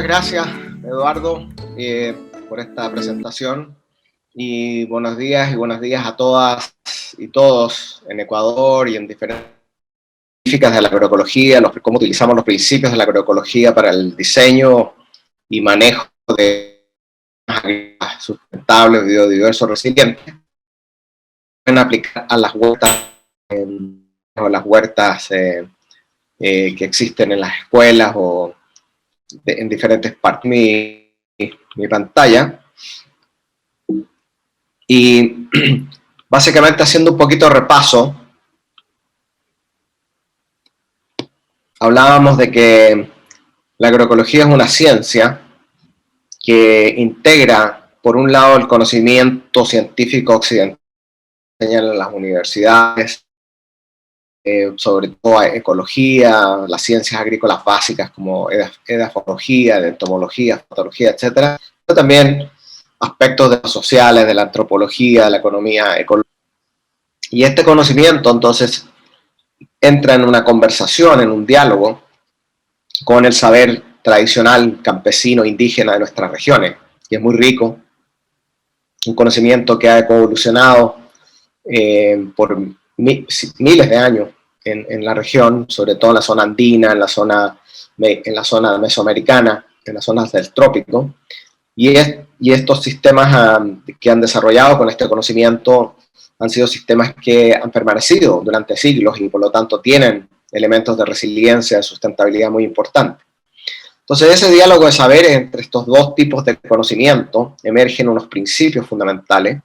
gracias, Eduardo, por esta presentación y buenos días a todas y todos en Ecuador y en diferentes científicas de la agroecología, cómo utilizamos los principios de la agroecología para el diseño y manejo de sustentables, biodiversos, resilientes. Pueden aplicar a las huertas, que existen en las escuelas o en diferentes partes. Mi pantalla. Y básicamente haciendo un poquito de repaso, hablábamos de que la agroecología es una ciencia que integra, por un lado, el conocimiento científico occidental en las universidades, sobre todo ecología, las ciencias agrícolas básicas como edafología, entomología, patología, etcétera, pero también aspectos de los sociales, de la antropología, de la economía ecológica. Y este conocimiento, entonces, entra en una conversación, en un diálogo con el saber tradicional campesino indígena de nuestras regiones, que es muy rico, un conocimiento que ha evolucionado por miles de años en la región, sobre todo en la zona andina, en la zona mesoamericana, en las zonas del trópico, y estos sistemas que han desarrollado con este conocimiento han sido sistemas que han permanecido durante siglos y por lo tanto tienen elementos de resiliencia, de sustentabilidad muy importantes. Entonces, de ese diálogo de saberes entre estos dos tipos de conocimiento emergen unos principios fundamentales,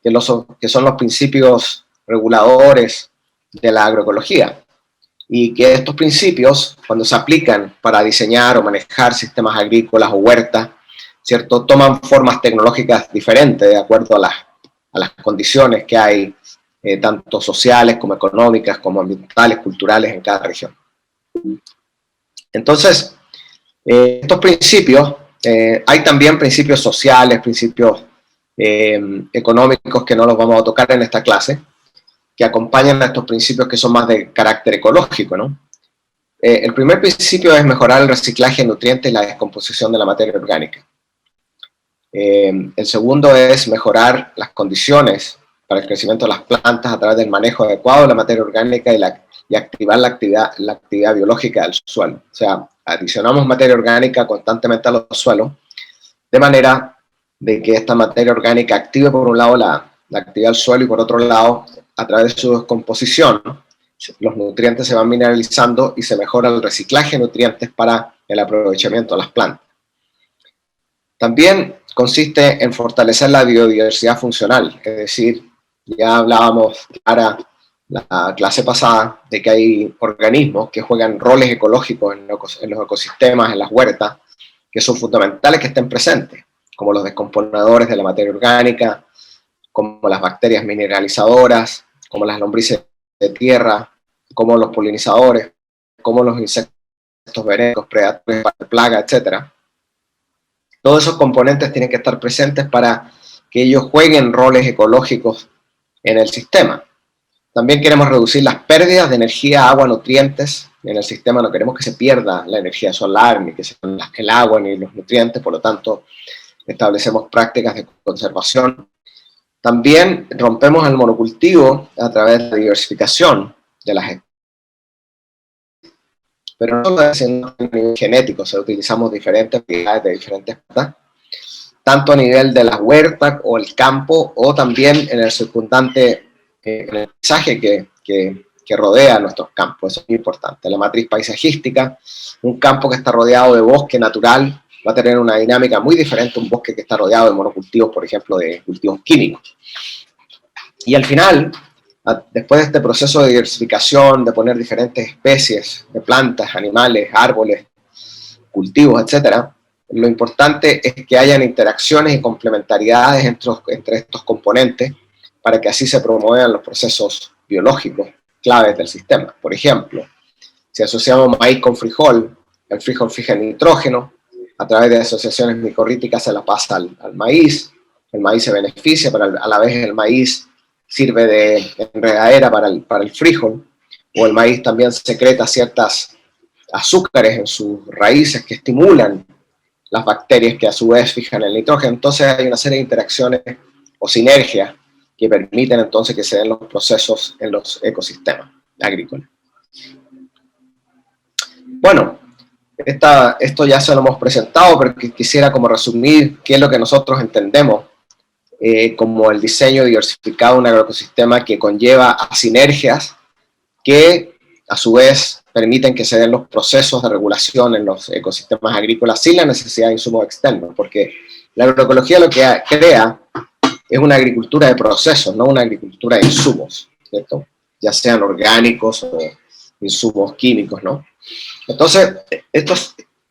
que son los principios reguladores de la agroecología, y que estos principios, cuando se aplican para diseñar o manejar sistemas agrícolas o huertas, ¿cierto?, toman formas tecnológicas diferentes de acuerdo a las condiciones que hay, tanto sociales como económicas, como ambientales, culturales en cada región. Entonces, estos principios, hay también principios sociales, principios económicos que no los vamos a tocar en esta clase, que acompañan a estos principios que son más de carácter ecológico, ¿no? El primer principio es mejorar el reciclaje de nutrientes y la descomposición de la materia orgánica. El segundo es mejorar las condiciones para el crecimiento de las plantas a través del manejo adecuado de la materia orgánica y activar la actividad biológica del suelo. O sea, adicionamos materia orgánica constantemente a los suelos, de manera de que esta materia orgánica active por un lado la actividad del suelo y por otro lado, a través de su descomposición, los nutrientes se van mineralizando y se mejora el reciclaje de nutrientes para el aprovechamiento de las plantas. También consiste en fortalecer la biodiversidad funcional, es decir, ya hablábamos para la clase pasada de que hay organismos que juegan roles ecológicos en los ecosistemas, en las huertas, que son fundamentales que estén presentes, como los descomponedores de la materia orgánica, como las bacterias mineralizadoras, como las lombrices de tierra, como los polinizadores, como los insectos benéficos, predadores, plagas, etc. Todos esos componentes tienen que estar presentes para que ellos jueguen roles ecológicos en el sistema. También queremos reducir las pérdidas de energía, agua, nutrientes en el sistema. No queremos que se pierda la energía solar, ni que se pierda el agua, ni los nutrientes. Por lo tanto, establecemos prácticas de conservación. También rompemos el monocultivo a través de la diversificación de las especies. Pero no solo a nivel genético, o sea, utilizamos diferentes variedades de diferentes plantas, tanto a nivel de la huerta o el campo, o también en el circundante, en el paisaje que rodea nuestros campos. Eso es muy importante. La matriz paisajística, un campo que está rodeado de bosque natural, va a tener una dinámica muy diferente a un bosque que está rodeado de monocultivos, por ejemplo, de cultivos químicos. Y al final, después de este proceso de diversificación, de poner diferentes especies de plantas, animales, árboles, cultivos, etc., lo importante es que hayan interacciones y complementariedades entre estos componentes para que así se promuevan los procesos biológicos claves del sistema. Por ejemplo, si asociamos maíz con frijol, el frijol fija nitrógeno, a través de asociaciones micorríticas se la pasa al maíz, el maíz se beneficia, pero a la vez el maíz sirve de enredadera para el frijol, o el maíz también secreta ciertas azúcares en sus raíces que estimulan las bacterias que a su vez fijan el nitrógeno. Entonces hay una serie de interacciones o sinergias que permiten entonces que se den los procesos en los ecosistemas agrícolas. Bueno, esto ya se lo hemos presentado, pero quisiera como resumir qué es lo que nosotros entendemos como el diseño diversificado de un agroecosistema que conlleva a sinergias que a su vez permiten que se den los procesos de regulación en los ecosistemas agrícolas sin la necesidad de insumos externos, porque la agroecología lo que crea es una agricultura de procesos, no una agricultura de insumos, ¿cierto? Ya sean orgánicos o insumos químicos, ¿no? Entonces,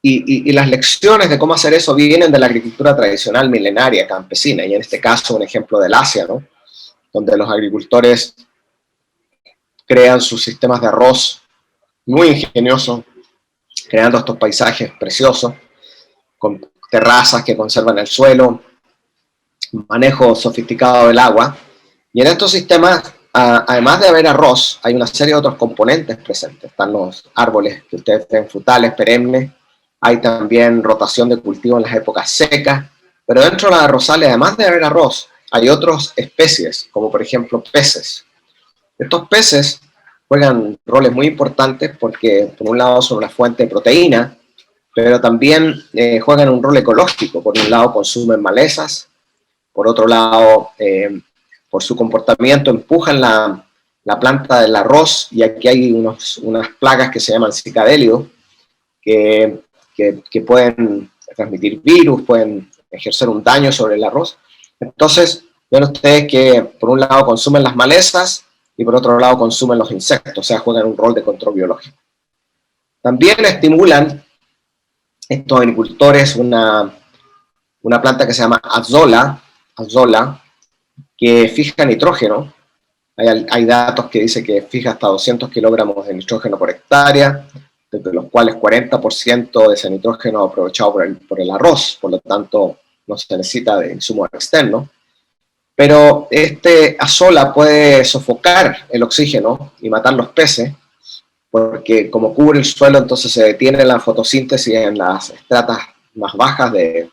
las lecciones de cómo hacer eso vienen de la agricultura tradicional milenaria, campesina, y en este caso un ejemplo del Asia, ¿no? Donde los agricultores crean sus sistemas de arroz muy ingeniosos, creando estos paisajes preciosos, con terrazas que conservan el suelo, manejo sofisticado del agua, y en estos sistemas, además de haber arroz, hay una serie de otros componentes presentes. Están los árboles que ustedes ven, frutales, perennes, hay también rotación de cultivo en las épocas secas, pero dentro de los arrozales, además de haber arroz, hay otras especies, como por ejemplo peces. Estos peces juegan roles muy importantes porque, por un lado, son una fuente de proteína, pero también juegan un rol ecológico. Por un lado, consumen malezas, por otro lado, por su comportamiento, empujan la planta del arroz, y aquí hay unas plagas que se llaman cicadélidos, que pueden transmitir virus, pueden ejercer un daño sobre el arroz. Entonces, ven ustedes que por un lado consumen las malezas y por otro lado consumen los insectos, o sea, juegan un rol de control biológico. También estimulan estos agricultores una planta que se llama azolla, que fija nitrógeno. Hay datos que dicen que fija hasta 200 kilogramos de nitrógeno por hectárea, de los cuales 40% de ese nitrógeno aprovechado por el arroz, por lo tanto no se necesita de insumos externos. Pero este azolla puede sofocar el oxígeno y matar los peces, porque como cubre el suelo, entonces se detiene la fotosíntesis en las estratas más bajas de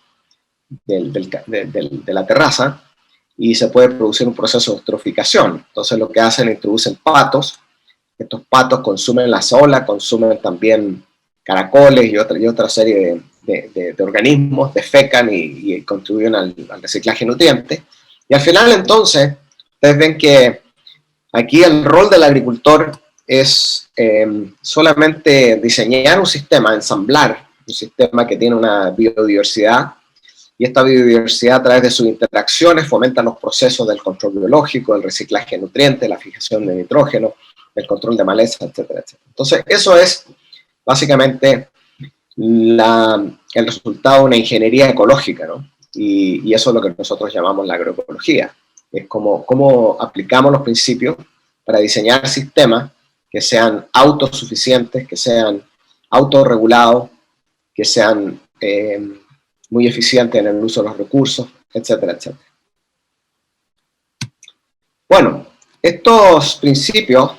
la terraza, y se puede producir un proceso de eutroficación. Entonces lo que hacen es introducen patos. Estos patos consumen la sola, consumen también caracoles y otra serie de organismos, defecan y contribuyen al reciclaje de nutrientes. Y al final, entonces, ustedes ven que aquí el rol del agricultor es solamente diseñar un sistema, ensamblar un sistema que tiene una biodiversidad, y esta biodiversidad a través de sus interacciones fomenta los procesos del control biológico, el reciclaje de nutrientes, la fijación de nitrógeno, el control de maleza, etcétera, etcétera. Entonces, eso es básicamente el resultado de una ingeniería ecológica, ¿no? Y eso es lo que nosotros llamamos la agroecología. Es cómo aplicamos los principios para diseñar sistemas que sean autosuficientes, que sean autorregulados, que sean muy eficientes en el uso de los recursos, etcétera, etcétera. Bueno, estos principios,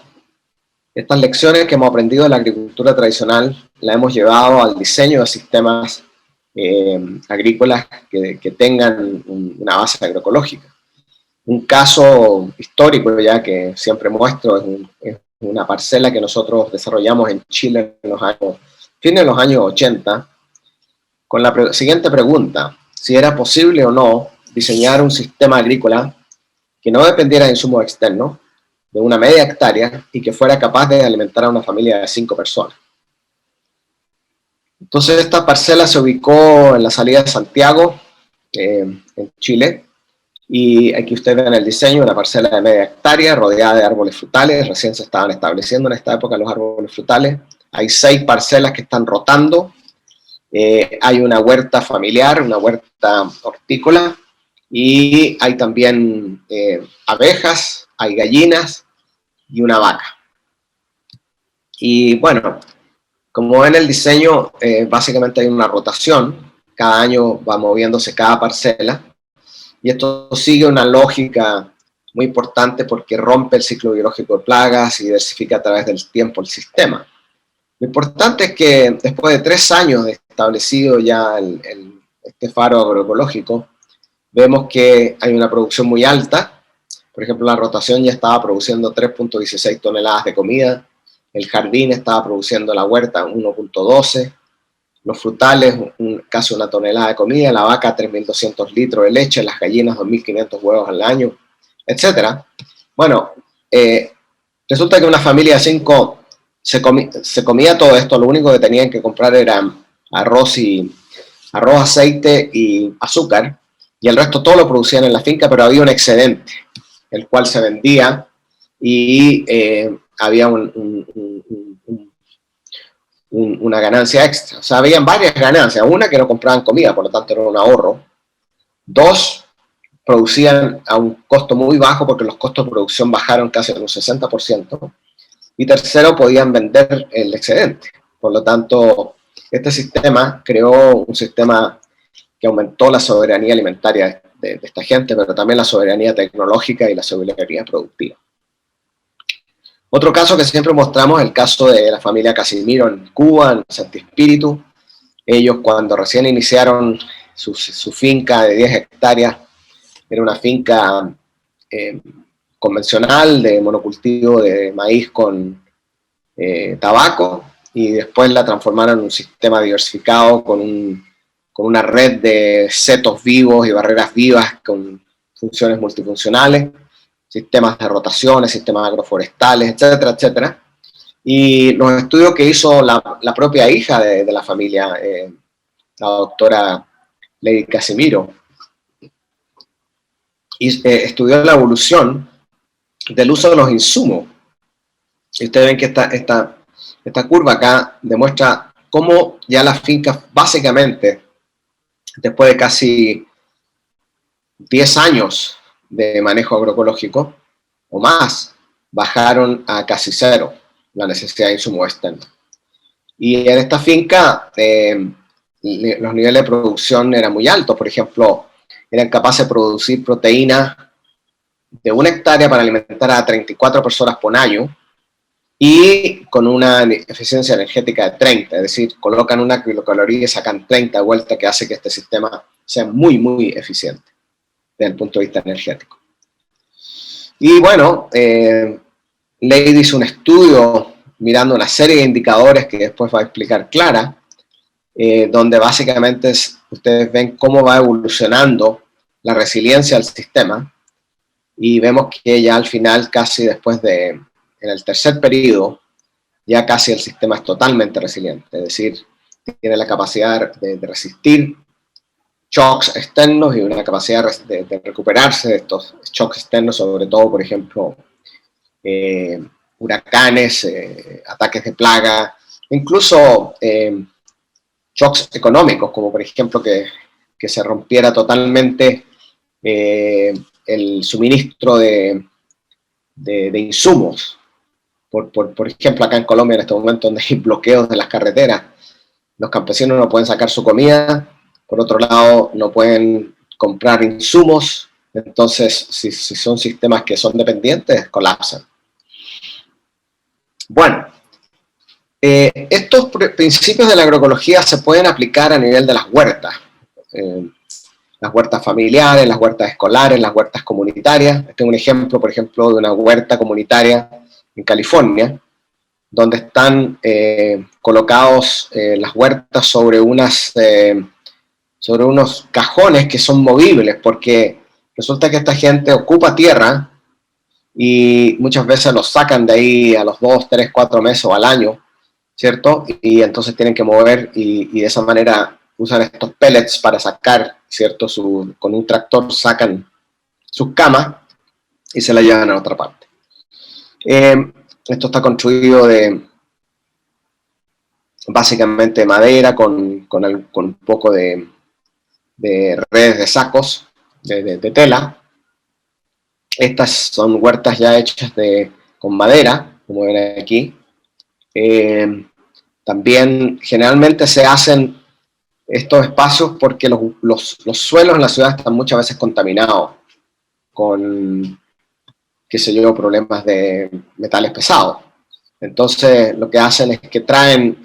estas lecciones que hemos aprendido de la agricultura tradicional, las hemos llevado al diseño de sistemas agrícolas que tengan una base agroecológica. Un caso histórico ya que siempre muestro es una parcela que nosotros desarrollamos en Chile en los años, fines de los años 80, con la siguiente pregunta: si era posible o no diseñar un sistema agrícola que no dependiera de insumos externos, de una media hectárea, y que fuera capaz de alimentar a una familia de 5 personas. Entonces esta parcela se ubicó en la salida de Santiago, en Chile, y aquí ustedes ven el diseño, una parcela de media hectárea rodeada de árboles frutales. Recién se estaban estableciendo en esta época los árboles frutales. Hay 6 parcelas que están rotando. Hay una huerta familiar, una huerta hortícola, y hay también abejas, hay gallinas y una vaca. Y bueno, como ven el diseño, básicamente hay una rotación, cada año va moviéndose cada parcela, y esto sigue una lógica muy importante porque rompe el ciclo biológico de plagas y diversifica a través del tiempo el sistema. Lo importante es que después de 3 años de establecido ya este faro agroecológico, vemos que hay una producción muy alta. Por ejemplo, la rotación ya estaba produciendo 3.16 toneladas de comida, el jardín estaba produciendo, la huerta, 1.12, los frutales casi una tonelada de comida, la vaca 3.200 litros de leche, las gallinas 2.500 huevos al año, etc. Bueno, resulta que una familia de 5 se comía todo esto, lo único que tenían que comprar era arroz, aceite y azúcar, y el resto todo lo producían en la finca, pero había un excedente, el cual se vendía y había una ganancia extra. O sea, habían varias ganancias. Una, que no compraban comida, por lo tanto era un ahorro. Dos, producían a un costo muy bajo porque los costos de producción bajaron casi un 60%. Y tercero, podían vender el excedente. Por lo tanto, este sistema creó un sistema que aumentó la soberanía alimentaria de esta gente, pero también la soberanía tecnológica y la soberanía productiva. Otro caso que siempre mostramos es el caso de la familia Casimiro en Cuba, en Santi Espíritu. Ellos, cuando recién iniciaron su finca de 10 hectáreas, era una finca convencional de monocultivo de maíz con tabaco, y después la transformaron en un sistema diversificado con una red de setos vivos y barreras vivas con funciones multifuncionales, sistemas de rotaciones, sistemas agroforestales, etcétera, etcétera. Y los estudios que hizo la propia hija de la familia, la doctora Lady Casimiro, estudió la evolución del uso de los insumos. Y ustedes ven que esta curva acá demuestra cómo ya las fincas, básicamente, después de casi 10 años de manejo agroecológico o más, bajaron a casi cero la necesidad de insumos externos. Y en esta finca los niveles de producción eran muy altos. Por ejemplo, eran capaces de producir proteína de 1 hectárea para alimentar a 34 personas por año, y con una eficiencia energética de 30, es decir, colocan 1 kilocaloría y sacan 30 de vuelta, que hace que este sistema sea muy, muy eficiente desde el punto de vista energético. Y bueno, Lady hizo un estudio mirando una serie de indicadores que después va a explicar Clara, donde básicamente ustedes ven cómo va evolucionando la resiliencia del sistema, y vemos que ya al final, casi después en el tercer periodo, ya casi el sistema es totalmente resiliente, es decir, tiene la capacidad de resistir shocks externos y una capacidad de recuperarse de estos shocks externos, sobre todo, por ejemplo, huracanes, ataques de plaga, incluso shocks económicos, como por ejemplo que se rompiera totalmente el suministro de insumos. Por ejemplo, acá en Colombia, en este momento, donde hay bloqueos de las carreteras, los campesinos no pueden sacar su comida, por otro lado, no pueden comprar insumos, entonces, si son sistemas que son dependientes, colapsan. Bueno, estos principios de la agroecología se pueden aplicar a nivel de las huertas. Las huertas familiares, las huertas escolares, las huertas comunitarias. Este es un ejemplo, por ejemplo, de una huerta comunitaria en California, donde están colocados las huertas sobre unos cajones que son movibles, porque resulta que esta gente ocupa tierra y muchas veces los sacan de ahí a los 2, 3, 4 meses o al año, ¿cierto? Y entonces tienen que mover, y de esa manera usan estos pellets para sacar, ¿cierto? Con un tractor sacan sus camas y se la llevan a otra parte. Esto está construido básicamente de madera con un poco de redes de sacos de tela. Estas son huertas ya hechas con madera, como ven aquí. También generalmente se hacen estos espacios porque los suelos en la ciudad están muchas veces contaminados con, qué sé yo, problemas de metales pesados. Entonces lo que hacen es que traen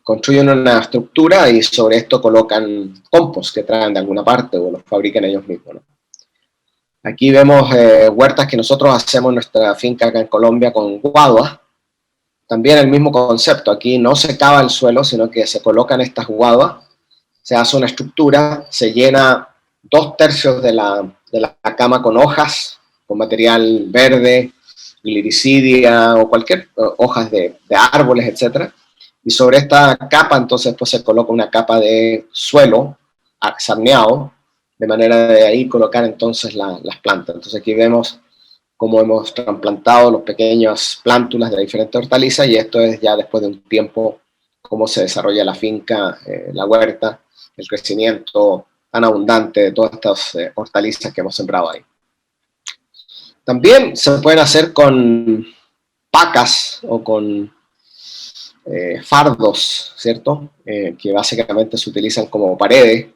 construyen una estructura y sobre esto colocan compost que traen de alguna parte o los fabrican ellos mismos, ¿no? Aquí vemos huertas que nosotros hacemos en nuestra finca acá en Colombia con guaduas. También el mismo concepto, aquí no se cava el suelo, sino que se colocan estas guaduas, se hace una estructura, se llena 2/3 de la cama con hojas, con material verde, gliricidia o cualquier hojas de árboles, etcétera. Y sobre esta capa entonces pues se coloca una capa de suelo sarneado, de manera de ahí colocar entonces las plantas. Entonces aquí vemos cómo hemos trasplantado las pequeñas plántulas de diferentes hortalizas y esto es ya después de un tiempo cómo se desarrolla la finca, la huerta, el crecimiento tan abundante de todas estas hortalizas que hemos sembrado ahí. También se pueden hacer con pacas o con fardos, ¿cierto? Que básicamente se utilizan como paredes.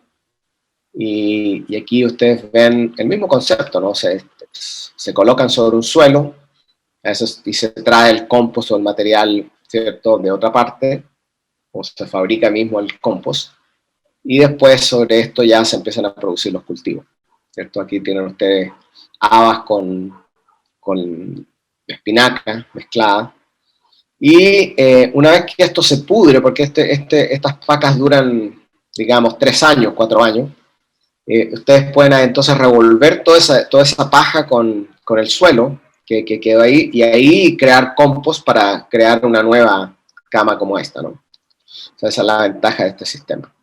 Y aquí ustedes ven el mismo concepto, ¿no? Se colocan sobre un suelo y se trae el compost o el material, ¿cierto?, de otra parte, o se fabrica mismo el compost, y después sobre esto ya se empiezan a producir los cultivos, ¿cierto? Aquí tienen ustedes habas con espinaca mezclada, y una vez que esto se pudre, porque estas pacas duran, digamos, 3 años, 4 años, ustedes pueden entonces revolver toda esa paja con el suelo que quedó ahí y ahí crear compost para crear una nueva cama como esta, ¿no? O sea, esa es la ventaja de este sistema.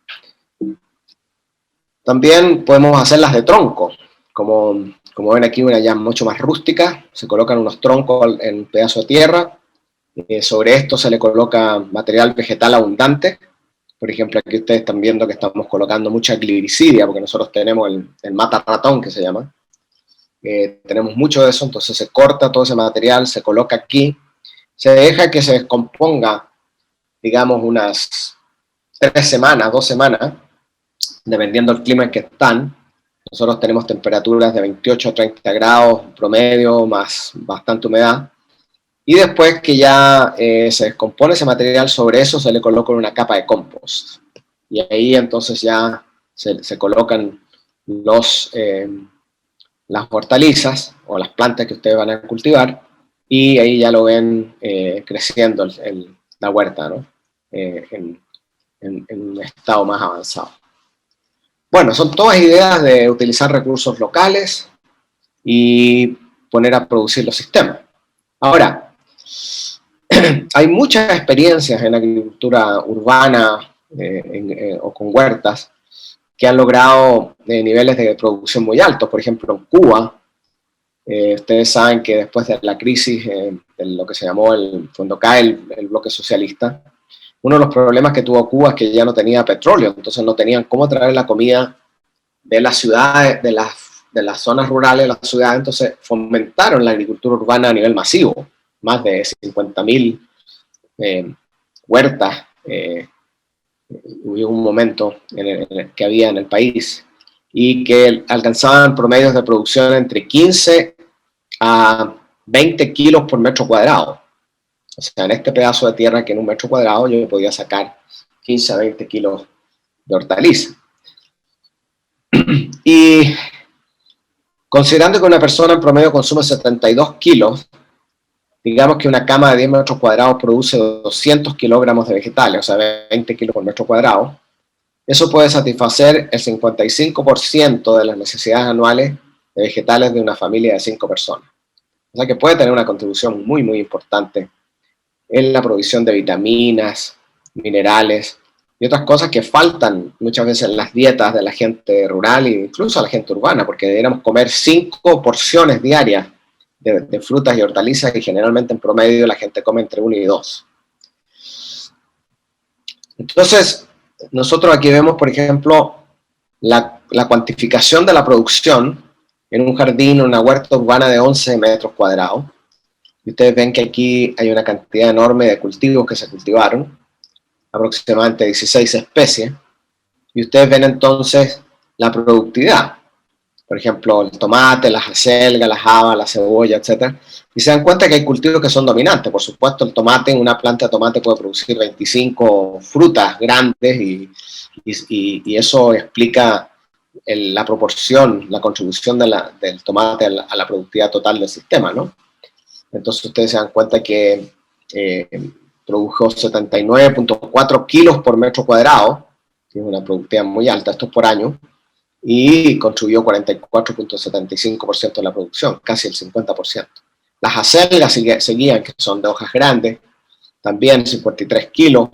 También podemos hacerlas de tronco, como ven aquí, una ya mucho más rústica, se colocan unos troncos en un pedazo de tierra, sobre esto se le coloca material vegetal abundante. Por ejemplo, aquí ustedes están viendo que estamos colocando mucha gliricidia, porque nosotros tenemos el mata ratón, que se llama. Tenemos mucho de eso, entonces se corta todo ese material, se coloca aquí, se deja que se descomponga, digamos, unas 3 semanas, 2 semanas, dependiendo del clima en que están. Nosotros tenemos temperaturas de 28 a 30 grados promedio, más bastante humedad. Y después que ya se descompone ese material, sobre eso se le coloca una capa de compost. Y ahí entonces ya se colocan las hortalizas o las plantas que ustedes van a cultivar y ahí ya lo ven creciendo la huerta, ¿no? En un estado más avanzado. Bueno, son todas ideas de utilizar recursos locales y poner a producir los sistemas. Ahora, hay muchas experiencias en agricultura urbana o con huertas que han logrado niveles de producción muy altos. Por ejemplo, en Cuba, ustedes saben que después de la crisis de lo que se llamó cuando cae el bloque socialista, uno de los problemas que tuvo Cuba es que ya no tenía petróleo, entonces no tenían cómo traer la comida de las ciudades, de las zonas rurales de las ciudades, entonces fomentaron la agricultura urbana a nivel masivo, más de 50.000 huertas hubo un momento que había en el país y que alcanzaban promedios de producción entre 15 a 20 kilos por metro cuadrado. O sea, en este pedazo de tierra que en un metro cuadrado yo podía sacar 15 a 20 kilos de hortaliza. Y considerando que una persona en promedio consume 72 kilos, digamos que una cama de 10 metros cuadrados produce 200 kilogramos de vegetales, o sea, 20 kilos por metro cuadrado. Eso puede satisfacer el 55% de las necesidades anuales de vegetales de una familia de 5 personas. O sea que puede tener una contribución muy, muy importante en la provisión de vitaminas, minerales y otras cosas que faltan muchas veces en las dietas de la gente rural e incluso a la gente urbana, porque deberíamos comer 5 porciones diarias de frutas y hortalizas y generalmente en promedio la gente come entre 1 y 2. Entonces, nosotros aquí vemos, por ejemplo, la cuantificación de la producción en un jardín, una huerta urbana de 11 metros cuadrados. Y ustedes ven que aquí hay una cantidad enorme de cultivos que se cultivaron, aproximadamente 16 especies. Y ustedes ven entonces la productividad. por ejemplo, el tomate, las acelgas, las habas, la cebolla, etc. Y se dan cuenta que hay cultivos que son dominantes. Por supuesto, el tomate, una planta de tomate puede producir 25 frutas grandes y eso explica la proporción, la contribución del tomate a la productividad total del sistema, ¿no? Entonces ustedes se dan cuenta que produjo 79.4 kilos por metro cuadrado, que es una productividad muy alta, esto es por año, y contribuyó 44.75% de la producción, casi el 50%. Las acelgas seguían, que son de hojas grandes, también 53 kilos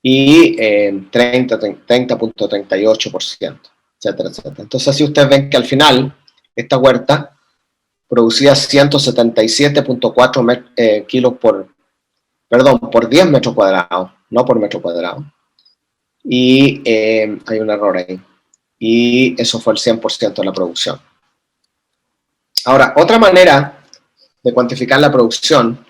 y 30.38%, etcétera, etcétera. Entonces así ustedes ven que al final esta huerta producía 177.4 kilos por 10 metros cuadrados, no por metro cuadrado. Y hay un error ahí. Y eso fue el 100% de la producción. Ahora, otra manera de cuantificar la producción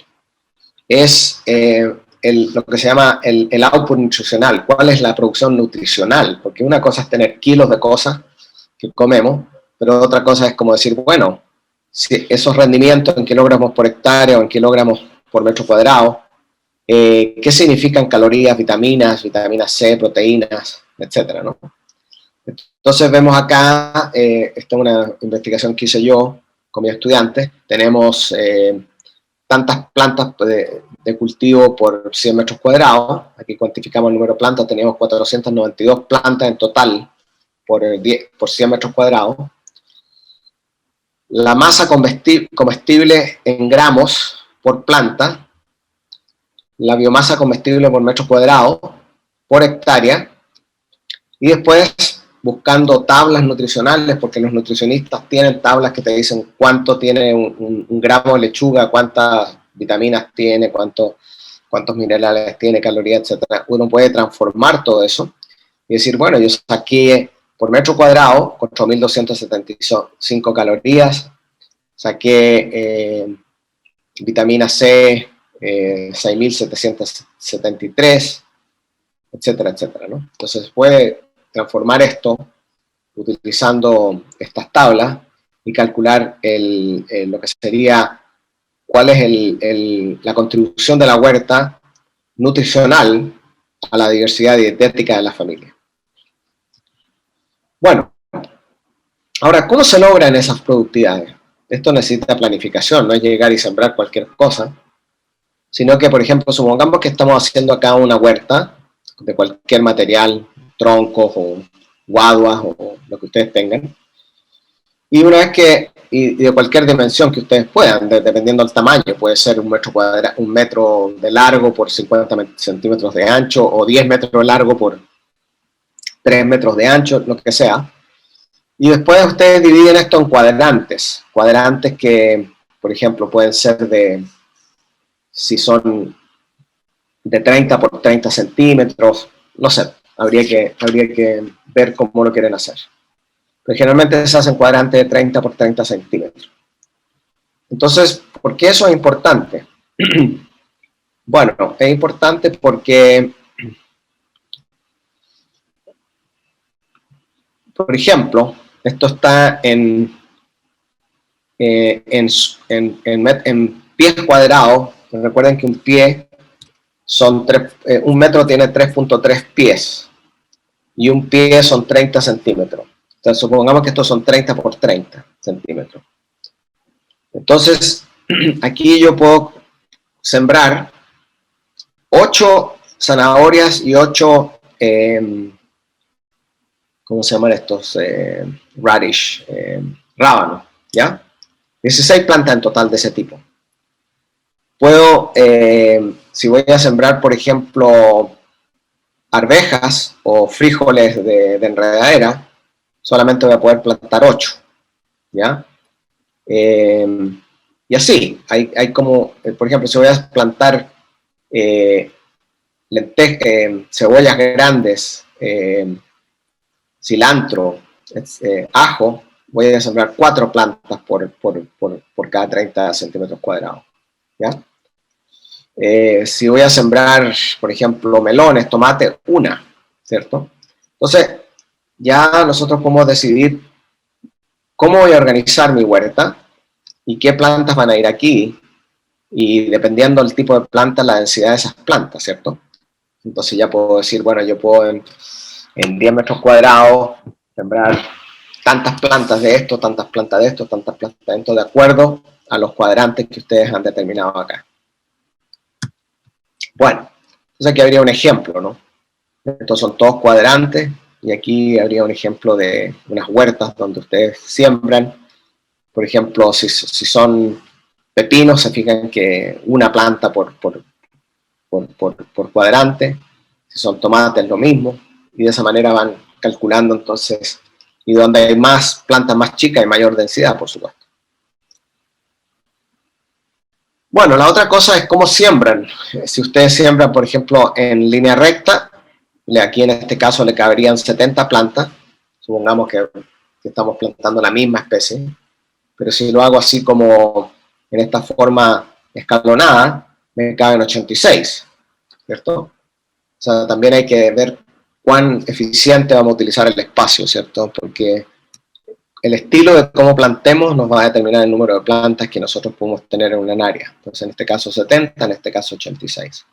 es lo que se llama el output nutricional. ¿Cuál es la producción nutricional? Porque una cosa es tener kilos de cosas que comemos, pero otra cosa es como decir, bueno, si esos rendimientos en kilogramos por hectárea o en kilogramos por metro cuadrado, ¿qué significan calorías, vitaminas C, proteínas, etcétera, ¿no? Entonces vemos acá, esta es una investigación que hice yo con mis estudiantes, tenemos tantas plantas de cultivo por 100 metros cuadrados, aquí cuantificamos el número de plantas, teníamos 492 plantas en total por 100 metros cuadrados. La masa comestible en gramos por planta, la biomasa comestible por metro cuadrado, por hectárea, y después buscando tablas nutricionales, porque los nutricionistas tienen tablas que te dicen cuánto tiene un gramo de lechuga, cuántas vitaminas tiene, cuántos minerales tiene, calorías, etc. Uno puede transformar todo eso y decir, bueno, yo saqué por metro cuadrado 4.275 calorías, saqué vitamina C 6.773, etcétera, etcétera, ¿no? Entonces puede transformar esto utilizando estas tablas y calcular lo que sería cuál es la contribución de la huerta nutricional a la diversidad dietética de la familia. Bueno, ahora, ¿cómo se logran esas productividades? Esto necesita planificación, no es llegar y sembrar cualquier cosa, sino que, por ejemplo, supongamos que estamos haciendo acá una huerta de cualquier material, troncos o guaduas o lo que ustedes tengan, y una vez que, y de cualquier dimensión que ustedes puedan, dependiendo del tamaño, puede ser un metro de largo por 50 centímetros de ancho, o 10 metros de largo por 3 metros de ancho, lo que sea. Y después ustedes dividen esto en cuadrantes que, por ejemplo, pueden ser si son de 30 por 30 centímetros, no sé, habría que ver cómo lo quieren hacer. Pero generalmente se hacen cuadrantes de 30 por 30 centímetros. Entonces, ¿por qué eso es importante? Bueno, es importante porque, por ejemplo, esto está en pies cuadrados. Recuerden que un pie un metro tiene 3.3 pies y un pie son 30 centímetros. Entonces, supongamos que estos son 30 por 30 centímetros. Entonces, aquí yo puedo sembrar 8 zanahorias y 8, ¿cómo se llaman estos? Radish, rábano, ¿ya? 16 plantas en total de ese tipo. Puedo, si voy a sembrar, por ejemplo, arvejas o frijoles de enredadera, solamente voy a poder plantar 8, ¿ya? Y así, hay como, por ejemplo, si voy a plantar cebollas grandes, cilantro, ajo, voy a sembrar 4 plantas por cada 30 centímetros cuadrados, ¿ya? Si voy a sembrar, por ejemplo, melones, tomate, una, ¿cierto? Entonces, ya nosotros podemos decidir cómo voy a organizar mi huerta y qué plantas van a ir aquí, y dependiendo del tipo de planta, la densidad de esas plantas, ¿cierto? Entonces ya puedo decir, bueno, yo puedo en 10 metros cuadrados sembrar tantas plantas de esto, tantas plantas de esto, tantas plantas de esto, de acuerdo a los cuadrantes que ustedes han determinado acá. Bueno, entonces aquí habría un ejemplo, ¿no? Estos son todos cuadrantes, y aquí habría un ejemplo de unas huertas donde ustedes siembran. Por ejemplo, si son pepinos, se fijan que una planta por cuadrante. Si son tomates, lo mismo. Y de esa manera van calculando entonces. Y donde hay más plantas más chicas, hay mayor densidad, por supuesto. Bueno, la otra cosa es cómo siembran. Si ustedes siembran, por ejemplo, en línea recta, aquí en este caso le caberían 70 plantas. Supongamos que estamos plantando la misma especie. Pero si lo hago así como en esta forma escalonada, me caben 86, ¿cierto? O sea, también hay que ver cuán eficiente vamos a utilizar el espacio, ¿cierto? Porque el estilo de cómo plantemos nos va a determinar el número de plantas que nosotros podemos tener en un área. Entonces, en este caso 70, en este caso 86.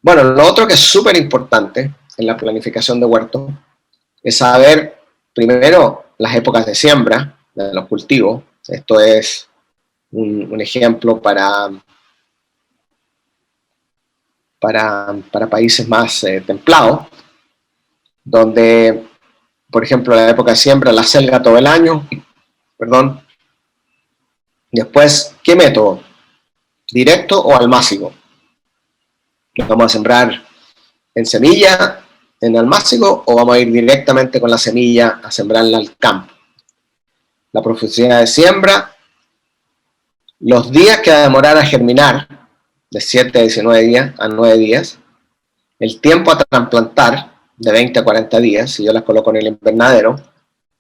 Bueno, lo otro que es súper importante en la planificación de huertos es saber, primero, las épocas de siembra de los cultivos. Esto es un ejemplo para países más templados, donde, por ejemplo, la época de siembra, la selga todo el año, perdón. Después, ¿qué método? ¿Directo o almácigo? ¿Lo vamos a sembrar en semilla, en almácigo, o vamos a ir directamente con la semilla a sembrarla al campo? La profundidad de siembra, los días que va a demorar a germinar, de 7 a 19 días a 9 días, el tiempo a trasplantar, de 20 a 40 días, si yo las coloco en el invernadero,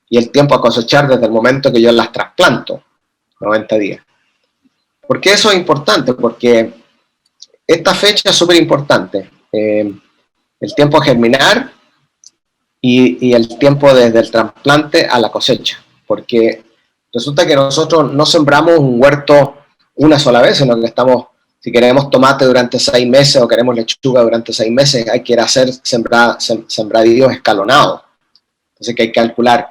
y el tiempo a cosechar desde el momento que yo las trasplanto, 90 días. ¿Por qué eso es importante? Porque esta fecha es súper importante. El tiempo a germinar y el tiempo desde el trasplante a la cosecha. Porque resulta que nosotros no sembramos un huerto una sola vez, sino que estamos, si queremos tomate durante 6 meses o queremos lechuga durante 6 meses, hay que ir a hacer sembradíos escalonados. Entonces que hay que calcular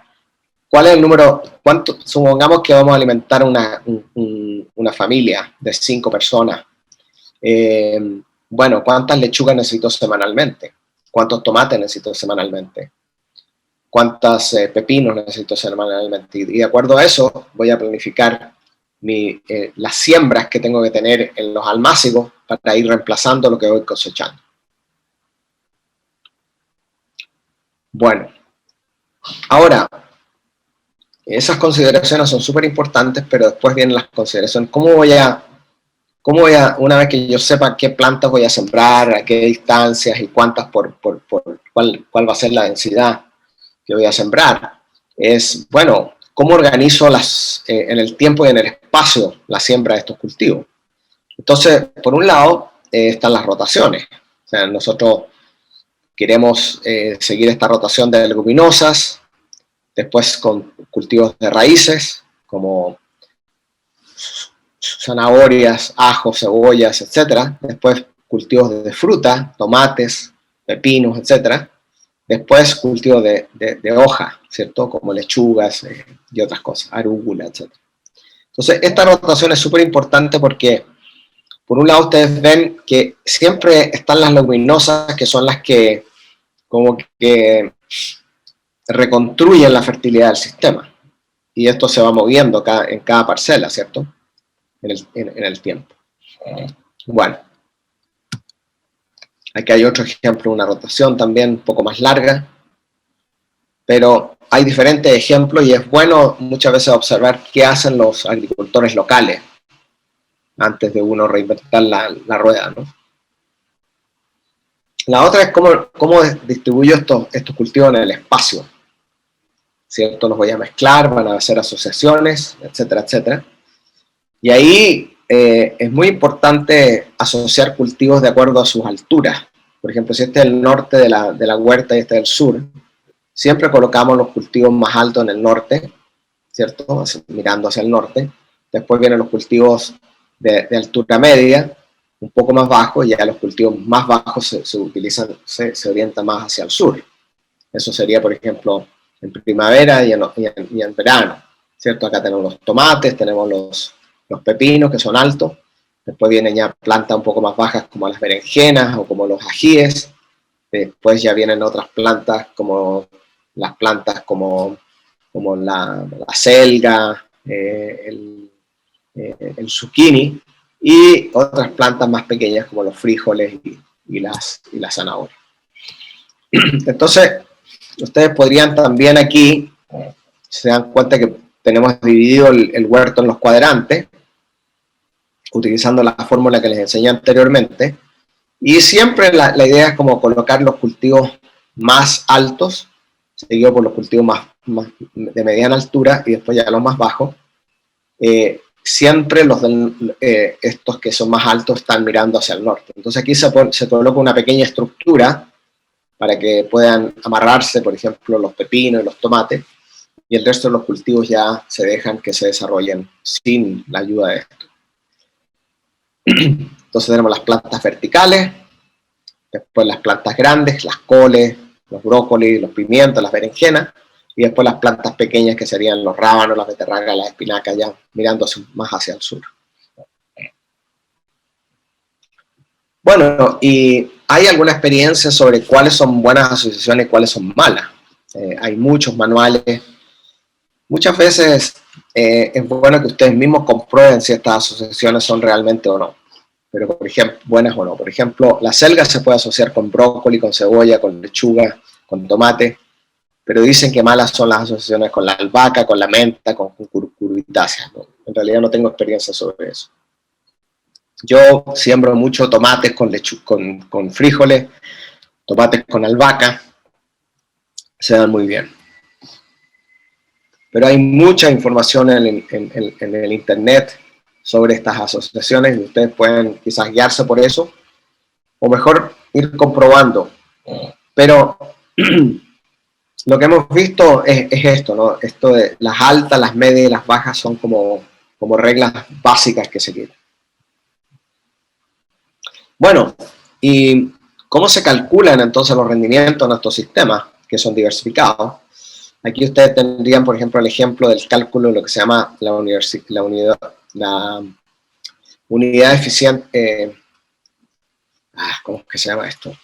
cuál es el número, cuánto, supongamos que vamos a alimentar una familia de 5 personas. Bueno, ¿cuántas lechugas necesito semanalmente? ¿Cuántos tomates necesito semanalmente? ¿Cuántos pepinos necesito semanalmente? Y de acuerdo a eso voy a planificar las siembras que tengo que tener en los almácigos para ir reemplazando lo que voy cosechando. Bueno, ahora, esas consideraciones son súper importantes, pero después vienen las consideraciones. ¿Cómo voy a, una vez que yo sepa qué plantas voy a sembrar, a qué distancias y cuántas cuál va a ser la densidad que voy a sembrar? Es, bueno, ¿cómo organizo en el tiempo y en el espacio la siembra de estos cultivos? Entonces, por un lado, están las rotaciones. O sea, nosotros queremos seguir esta rotación de leguminosas, después con cultivos de raíces, como zanahorias, ajos, cebollas, etc. Después cultivos de fruta, tomates, pepinos, etc. Después cultivos de hoja, ¿cierto? Como lechugas y otras cosas, arúgula, etc. Entonces, esta rotación es súper importante porque, por un lado, ustedes ven que siempre están las leguminosas, que son las que como que reconstruyen la fertilidad del sistema. Y esto se va moviendo en cada parcela, ¿cierto? En el tiempo. Bueno, aquí hay otro ejemplo, una rotación también un poco más larga, pero hay diferentes ejemplos y es bueno muchas veces observar qué hacen los agricultores locales antes de uno reinventar la rueda, ¿no? La otra es cómo distribuyo estos cultivos en el espacio, ¿cierto? Los voy a mezclar, van a hacer asociaciones, etcétera, etcétera. Y ahí es muy importante asociar cultivos de acuerdo a sus alturas. Por ejemplo, si este es el norte de la huerta y este es el sur, siempre colocamos los cultivos más altos en el norte ¿cierto? Mirando hacia el norte. Después vienen los cultivos de altura media, un poco más bajos, y ya los cultivos más bajos se orientan más hacia el sur. Eso sería, por ejemplo, en primavera y en verano, ¿cierto? Acá tenemos los tomates, tenemos los pepinos, que son altos. Después vienen ya plantas un poco más bajas, como las berenjenas o como los ajíes. Después ya vienen otras plantas, como las plantas como la selga, el zucchini, y otras plantas más pequeñas como los frijoles y las zanahorias. Entonces, ustedes podrían también aquí, se dan cuenta que tenemos dividido el huerto en los cuadrantes, utilizando la fórmula que les enseñé anteriormente, y siempre la idea es como colocar los cultivos más altos, seguido por los cultivos más de mediana altura, y después ya los más bajos. Siempre estos que son más altos están mirando hacia el norte. Entonces aquí se coloca una pequeña estructura para que puedan amarrarse, por ejemplo, los pepinos y los tomates, y el resto de los cultivos ya se dejan que se desarrollen sin la ayuda de esto. Entonces tenemos las plantas verticales, después las plantas grandes, las coles, los brócolis, los pimientos, las berenjenas, y después las plantas pequeñas que serían los rábanos, las beterragas, las espinacas, ya mirando más hacia el sur. Bueno, y ¿hay alguna experiencia sobre cuáles son buenas asociaciones y cuáles son malas? Hay muchos manuales. Muchas veces es bueno que ustedes mismos comprueben si estas asociaciones son realmente o no. Pero, por ejemplo, buenas o no. Por ejemplo, la selga se puede asociar con brócoli, con cebolla, con lechuga, con tomate, pero dicen que malas son las asociaciones con la albahaca, con la menta, con cucurbitáceas, ¿no? En realidad no tengo experiencia sobre eso. Yo siembro mucho tomates con frijoles, tomates con albahaca, se dan muy bien. Pero hay mucha información en el internet sobre estas asociaciones y ustedes pueden quizás guiarse por eso, o mejor ir comprobando. Pero lo que hemos visto es esto, ¿no? Esto de las altas, las medias y las bajas son como reglas básicas que seguir. Bueno, ¿y cómo se calculan entonces los rendimientos en estos sistemas que son diversificados? Aquí ustedes tendrían, por ejemplo, el ejemplo del cálculo de lo que se llama la unidad eficiente, ¿cómo es que se llama esto?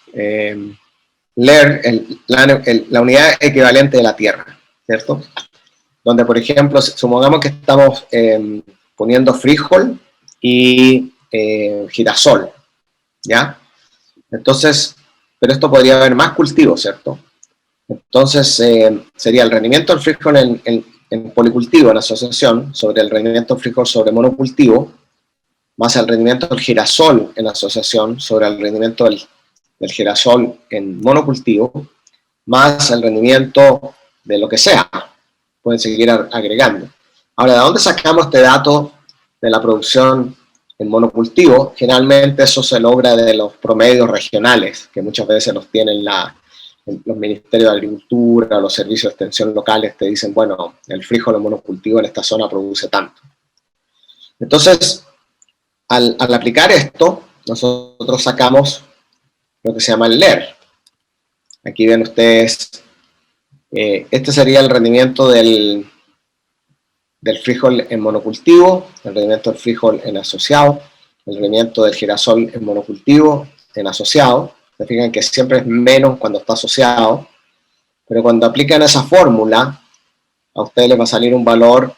La unidad equivalente de la Tierra, ¿cierto? Donde, por ejemplo, supongamos que estamos poniendo frijol y girasol, ¿ya? Entonces, pero esto podría haber más cultivos, ¿cierto? Entonces, sería el rendimiento del frijol en policultivo, en asociación, sobre el rendimiento del frijol sobre monocultivo, más el rendimiento del girasol en asociación sobre el rendimiento del girasol en monocultivo, más el rendimiento de lo que sea. Pueden seguir agregando. Ahora, ¿de dónde sacamos este dato de la producción en monocultivo? Generalmente eso se logra de los promedios regionales, que muchas veces los tienen los ministerios de Agricultura, los servicios de extensión locales, te dicen, bueno, el frijol en monocultivo en esta zona produce tanto. Entonces, al aplicar esto, nosotros sacamos lo que se llama el LER. Aquí ven ustedes, este sería el rendimiento del frijol en monocultivo, el rendimiento del frijol en asociado, el rendimiento del girasol en monocultivo, en asociado. Se fijan que siempre es menos cuando está asociado, pero cuando aplican esa fórmula, a ustedes les va a salir un valor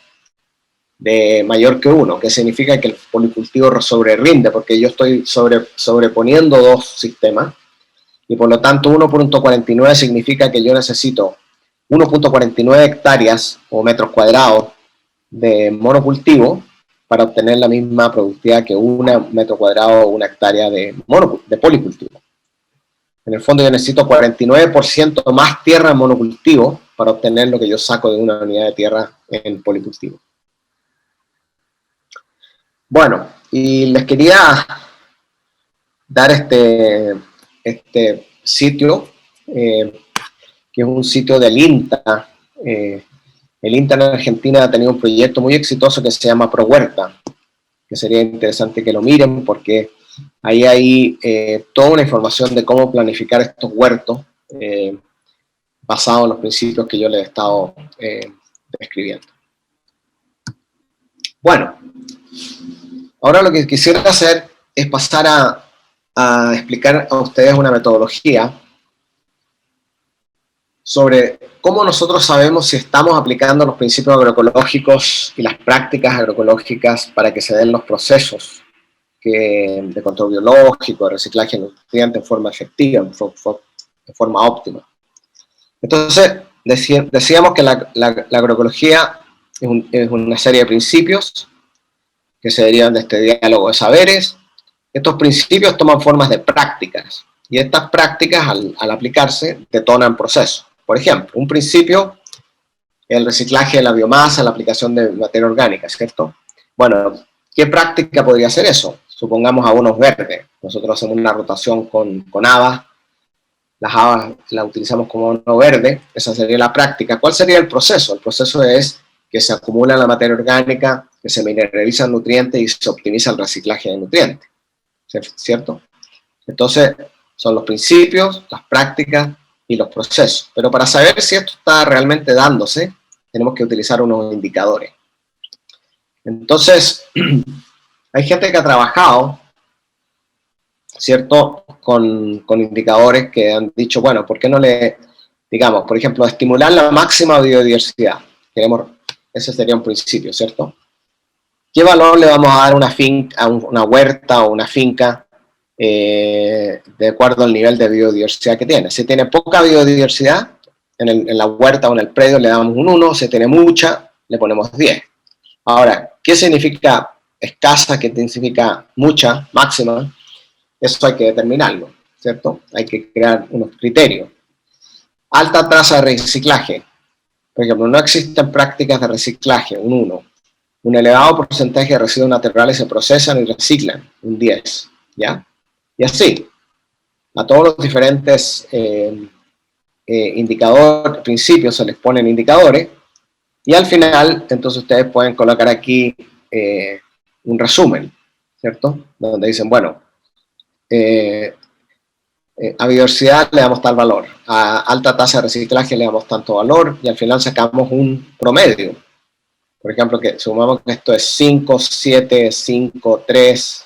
de mayor que 1, que significa que el policultivo sobrerinde, porque yo estoy sobreponiendo dos sistemas, y por lo tanto 1.49 significa que yo necesito 1.49 hectáreas o metros cuadrados de monocultivo para obtener la misma productividad que un metro cuadrado o una hectárea de policultivo. En el fondo yo necesito 49% más tierra en monocultivo para obtener lo que yo saco de una unidad de tierra en policultivo. Bueno, y les quería dar este sitio, que es un sitio del INTA, El INTA en Argentina ha tenido un proyecto muy exitoso que se llama ProHuerta, que sería interesante que lo miren porque ahí hay toda una información de cómo planificar estos huertos basado en los principios que yo les he estado describiendo. Bueno, ahora lo que quisiera hacer es pasar a explicar a ustedes una metodología sobre cómo nosotros sabemos si estamos aplicando los principios agroecológicos y las prácticas agroecológicas para que se den los procesos de control biológico, de reciclaje de nutrientes en forma efectiva, en forma óptima. Entonces, decíamos que la agroecología es una serie de principios que se derivan de este diálogo de saberes. Estos principios toman formas de prácticas y estas prácticas al aplicarse detonan procesos. Por ejemplo, un principio, el reciclaje de la biomasa, la aplicación de materia orgánica, ¿cierto? Bueno, ¿qué práctica podría ser eso? Supongamos abonos verdes. Nosotros hacemos una rotación con habas, las habas las utilizamos como abono verde, esa sería la práctica. ¿Cuál sería el proceso? El proceso es que se acumula la materia orgánica, que se mineralizan nutrientes y se optimiza el reciclaje de nutrientes, ¿cierto? Entonces, son los principios, las prácticas y los procesos. Pero para saber si esto está realmente dándose, tenemos que utilizar unos indicadores. Entonces, hay gente que ha trabajado, ¿cierto?, con indicadores que han dicho, bueno, ¿por qué no digamos, por ejemplo, estimular la máxima biodiversidad? Ese sería un principio, ¿cierto? ¿Qué valor le vamos a dar a una huerta o una finca de acuerdo al nivel de biodiversidad que tiene? Si tiene poca biodiversidad, en la huerta o en el predio le damos un 1, si tiene mucha, le ponemos 10. Ahora, ¿qué significa escasa? ¿Qué significa mucha, máxima? Eso hay que determinarlo, ¿cierto? Hay que crear unos criterios. Alta tasa de reciclaje. Por ejemplo, no existen prácticas de reciclaje, un 1. Un elevado porcentaje de residuos naturales se procesan y reciclan, un 10, ¿ya? Y así, a todos los diferentes indicadores, principios se les ponen indicadores, y al final, entonces ustedes pueden colocar aquí un resumen, ¿cierto? Donde dicen, bueno, a biodiversidad le damos tal valor, a alta tasa de reciclaje le damos tanto valor, y al final sacamos un promedio. Por ejemplo, que sumamos que esto es 5, 7, 5, 3,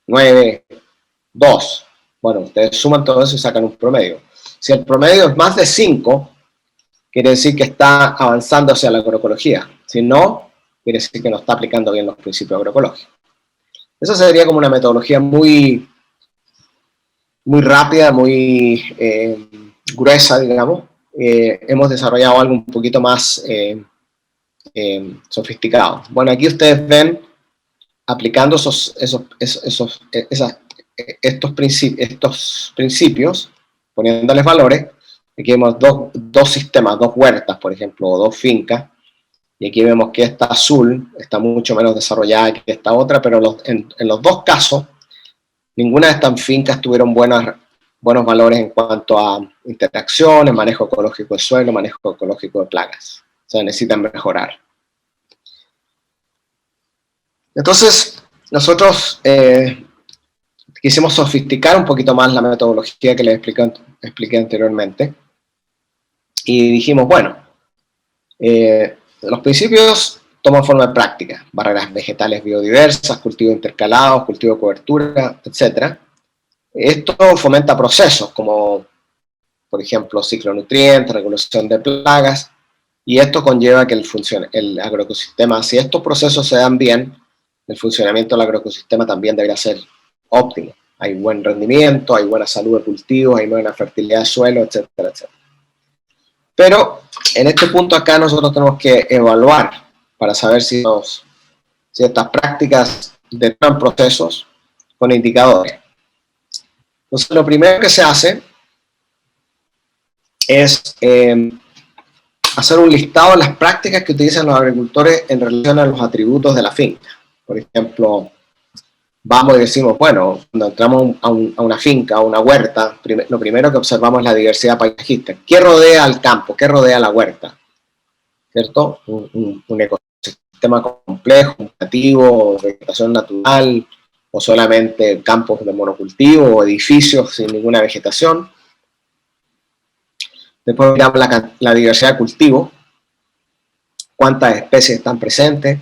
9, 2. Bueno, ustedes suman todo eso y sacan un promedio. Si el promedio es más de 5, quiere decir que está avanzando hacia la agroecología. Si no, quiere decir que no está aplicando bien los principios agroecológicos. Esa sería como una metodología muy rápida, muy gruesa, digamos. Hemos desarrollado algo un poquito más sofisticado. Bueno, aquí ustedes ven aplicando estos principios, poniéndoles valores. Aquí vemos dos sistemas, dos huertas, por ejemplo, o dos fincas, y aquí vemos que esta azul está mucho menos desarrollada que esta otra, pero en los dos casos, ninguna de estas fincas tuvieron buenos valores en cuanto a interacciones, manejo ecológico de suelo, manejo ecológico de plagas. O sea, necesitan mejorar. Entonces, nosotros quisimos sofisticar un poquito más la metodología que les expliqué anteriormente. Y dijimos, bueno, los principios toman forma de práctica. Barreras vegetales biodiversas, cultivos intercalados, cultivo de cobertura, etc. Esto fomenta procesos como, por ejemplo, ciclo de nutrientes, regulación de plagas, y esto conlleva que el agroecosistema, si estos procesos se dan bien, el funcionamiento del agroecosistema también debería ser óptimo. Hay buen rendimiento, hay buena salud de cultivos, hay buena fertilidad de suelo, etcétera, etcétera. Pero en este punto acá nosotros tenemos que evaluar para saber si estas prácticas detonan procesos con indicadores. Entonces, lo primero que se hace es hacer un listado de las prácticas que utilizan los agricultores en relación a los atributos de la finca. Por ejemplo, vamos y decimos, bueno, cuando entramos a una finca, a una huerta, lo primero que observamos es la diversidad paisajista. ¿Qué rodea al campo? ¿Qué rodea la huerta? ¿cierto? Un ecosistema complejo, nativo, vegetación natural, o solamente campos de monocultivo o edificios sin ninguna vegetación. Después miramos la diversidad de cultivo, cuántas especies están presentes.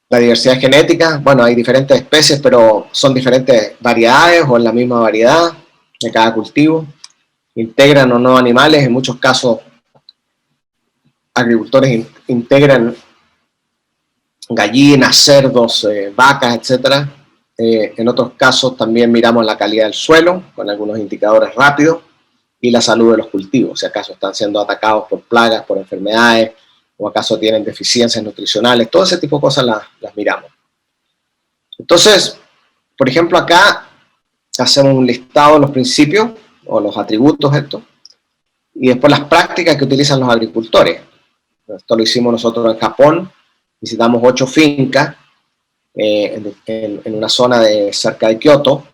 La diversidad genética, bueno, hay diferentes especies, pero son diferentes variedades o en la misma variedad de cada cultivo. Integran o no animales, en muchos casos agricultores integran gallinas, cerdos, vacas, etc. En otros casos también miramos la calidad del suelo con algunos indicadores rápidos y la salud de los cultivos, si acaso están siendo atacados por plagas, por enfermedades, o acaso tienen deficiencias nutricionales, todo ese tipo de cosas las miramos. Entonces, por ejemplo, acá hacemos un listado de los principios o los atributos estos, y después las prácticas que utilizan los agricultores. Esto lo hicimos nosotros en Japón, visitamos 8 fincas en una zona cerca de Kioto,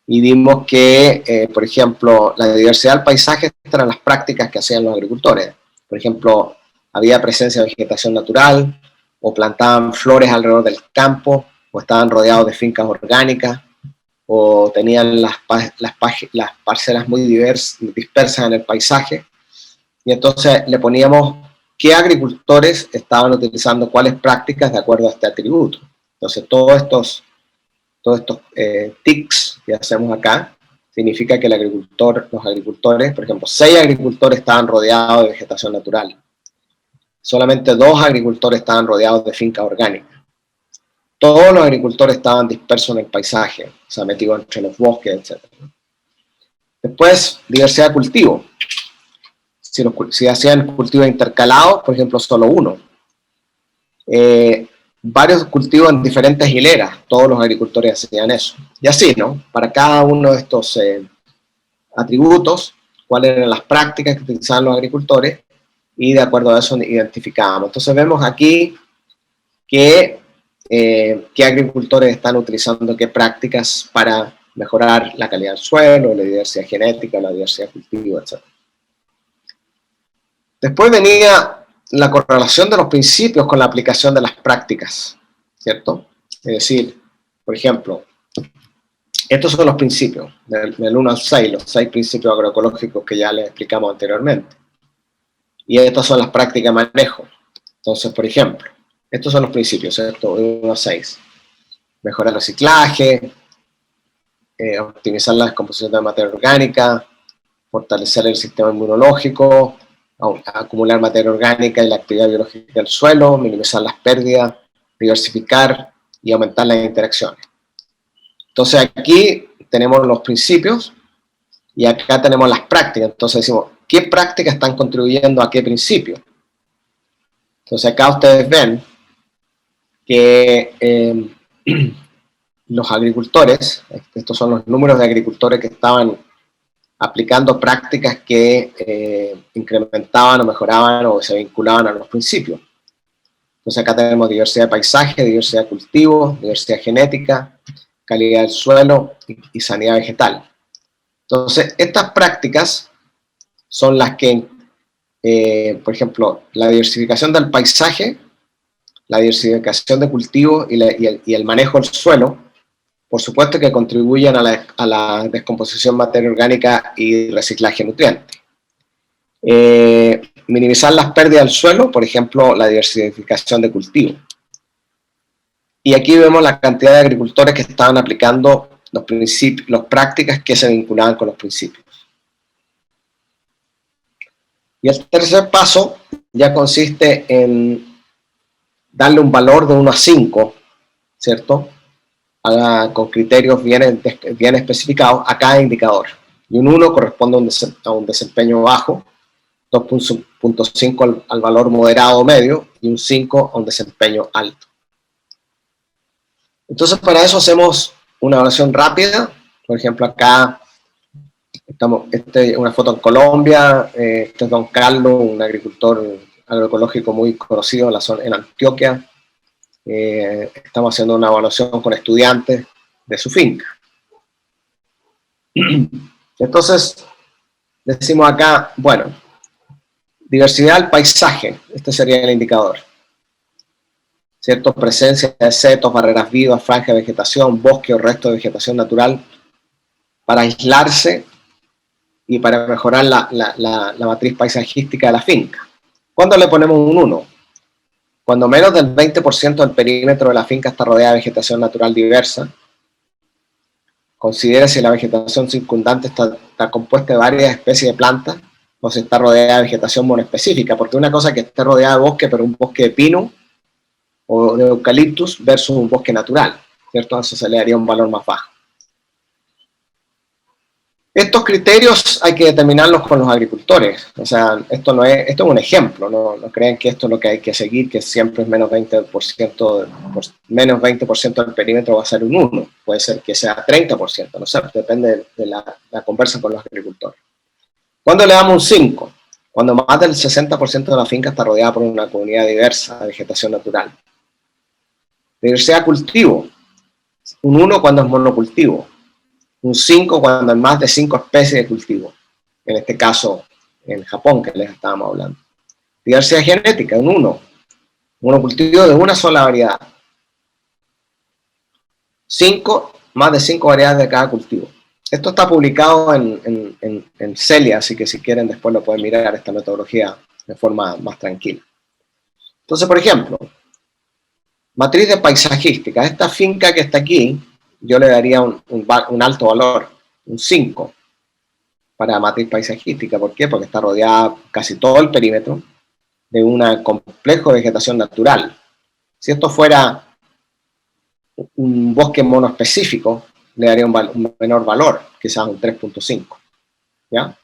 y vimos que, por ejemplo, la diversidad del paisaje, estas eran las prácticas que hacían los agricultores. Por ejemplo, había presencia de vegetación natural, o plantaban flores alrededor del campo, o estaban rodeados de fincas orgánicas, o tenían las parcelas muy dispersas en el paisaje, y entonces le poníamos qué agricultores estaban utilizando cuáles prácticas de acuerdo a este atributo. Entonces todos estos tics que hacemos acá, significa que los agricultores, por ejemplo, 6 agricultores estaban rodeados de vegetación natural. Solamente 2 agricultores estaban rodeados de fincas orgánicas. Todos los agricultores estaban dispersos en el paisaje, o sea, metidos entre los bosques, etc. Después, diversidad de cultivo. Si hacían cultivos intercalados, por ejemplo, solo uno. Varios cultivos en diferentes hileras, todos los agricultores hacían eso. Y así, ¿no? Para cada uno de estos atributos, cuáles eran las prácticas que utilizaban los agricultores, y de acuerdo a eso identificábamos. Entonces vemos aquí qué agricultores están utilizando qué prácticas para mejorar la calidad del suelo, la diversidad genética, la diversidad de cultivo, etc. Después venía la correlación de los principios con la aplicación de las prácticas, ¿cierto? Es decir, por ejemplo, estos son los principios, del 1 al 6, los 6 principios agroecológicos que ya les explicamos anteriormente. Y estas son las prácticas de manejo. Entonces, por ejemplo, estos son los principios, ¿cierto? 1 a 6. Mejorar el reciclaje, optimizar la descomposición de materia orgánica, fortalecer el sistema inmunológico, acumular materia orgánica y la actividad biológica del suelo, minimizar las pérdidas, diversificar y aumentar las interacciones. Entonces aquí tenemos los principios y acá tenemos las prácticas. Entonces decimos, ¿qué prácticas están contribuyendo a qué principio? Entonces acá ustedes ven que los agricultores, estos son los números de agricultores que estaban aplicando prácticas que incrementaban o mejoraban o se vinculaban a los principios. Entonces acá tenemos diversidad de paisaje, diversidad de cultivos, diversidad genética, calidad del suelo y sanidad vegetal. Entonces estas prácticas son las que, por ejemplo, la diversificación del paisaje, la diversificación de cultivos y el manejo del suelo, por supuesto que contribuyen a la descomposición de materia orgánica y reciclaje de nutrientes. Minimizar las pérdidas del suelo, por ejemplo, la diversificación de cultivos. Y aquí vemos la cantidad de agricultores que estaban aplicando las prácticas que se vinculaban con los principios. Y el tercer paso ya consiste en darle un valor de 1 a 5, ¿cierto? Con criterios bien especificados a cada indicador. Y un 1 corresponde a un desempeño bajo, 2.5 al valor moderado o medio, y un 5 a un desempeño alto. Entonces para eso hacemos una evaluación rápida. Por ejemplo, acá una foto en Colombia, este es don Carlos, un agricultor agroecológico muy conocido en la zona, en Antioquia. Estamos haciendo una evaluación con estudiantes de su finca. Entonces, decimos acá, bueno, Diversidad del paisaje, este sería el indicador. ¿Cierto? Presencia de setos, barreras vivas, franja de vegetación, bosque o resto de vegetación natural para aislarse y para mejorar la matriz paisajística de la finca. ¿Cuándo le ponemos un 1? Cuando menos del 20% del perímetro de la finca está rodeada de vegetación natural diversa. Considere si la vegetación circundante está compuesta de varias especies de plantas o si está rodeada de vegetación monoespecífica, porque una cosa es que esté rodeada de bosque, pero un bosque de pino o de eucaliptus versus un bosque natural, ¿cierto? Eso se le daría un valor más bajo. Estos criterios hay que determinarlos con los agricultores, o sea, esto es un ejemplo, no crean que esto es lo que hay que seguir, que siempre es menos 20% del perímetro va a ser un 1, puede ser que sea 30%, no sé, depende de la conversa con los agricultores. ¿Cuándo le damos un 5? Cuando más del 60% de la finca está rodeada por una comunidad diversa de vegetación natural. Diversidad de cultivo, un 1 cuando es monocultivo, un 5 cuando hay más de 5 especies de cultivo, en este caso en Japón que les estábamos hablando. Diversidad genética, un 1, monocultivo de una sola variedad. 5, más de 5 variedades de cada cultivo. Esto está publicado en Celia, así que si quieren después lo pueden mirar esta metodología de forma más tranquila. Entonces, por ejemplo, matriz de paisajística. Esta finca que está aquí, yo le daría un alto valor, un 5 para matriz paisajística. ¿Por qué? Porque está rodeada casi todo el perímetro de un complejo de vegetación natural. Si esto fuera un bosque monoespecífico, le daría un menor valor, quizás un 3.5. ¿Ya?